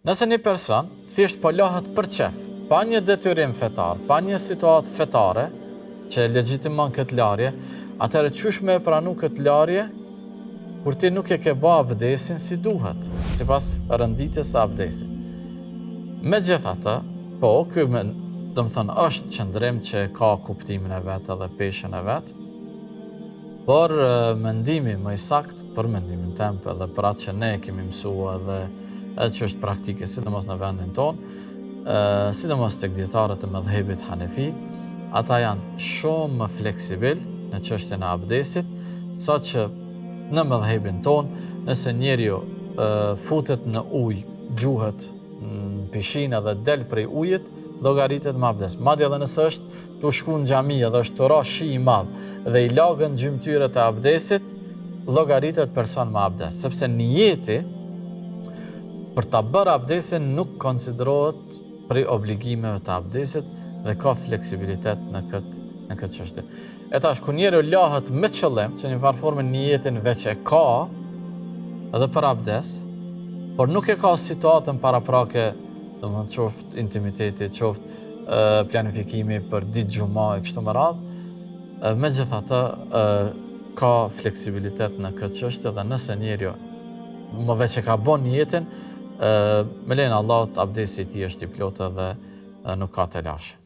Nëse një person thjesht po lahet për qef, pa një detyrim fetar, pa një situatë fetare që legjitimon këtë larje, atëherë qysh me e pranu këtë larje kur ti nuk e ke bë abdesin si duhet, sipas rënditjes së abdesit. Megjithatë, po, ky është qëndrim që ka kuptimin e vet edhe peshën e vet, por mendimi më i sakt për mendimin tim edhe për atë që ne kemi mësuar edhe që është praktike, sidomos në vendin tonë, sidomos tek dietarët e mëdhëbit Hanefi, ata janë shumë më fleksibil në çështjen e abdesit, saqë në mëdhëbin tonë, nëse njeriu futet në ujë, gjuhet në pishinë dhe del prej ujit, llogaritet me abdes. Madje edhe nëse është tu shku në xhami dhe është të ra shi i madh dhe i lagën gjymtyrët e abdesit, llogaritet person me abdes, sepse niyeti për ta bërë abdesin nuk konsiderohet prej obligimeve të abdesit dhe ka fleksibilitet në këtë çështje. E tash, kur njeriu lahet me qëllim, që një farë forme niyetin veç e ka edhe për abdes, por nuk e ka situatën paraprake, domethënë qoftë intimiteti, qoftë planifikimi për ditë xhuma e kështu me radhë, megjithatë ka fleksibilitet në këtë çështje dhe nëse njeriu më veç e ka bën niyetin, me lejen e Allahut abdesi i tij është i plotë dhe nuk ka të lashë.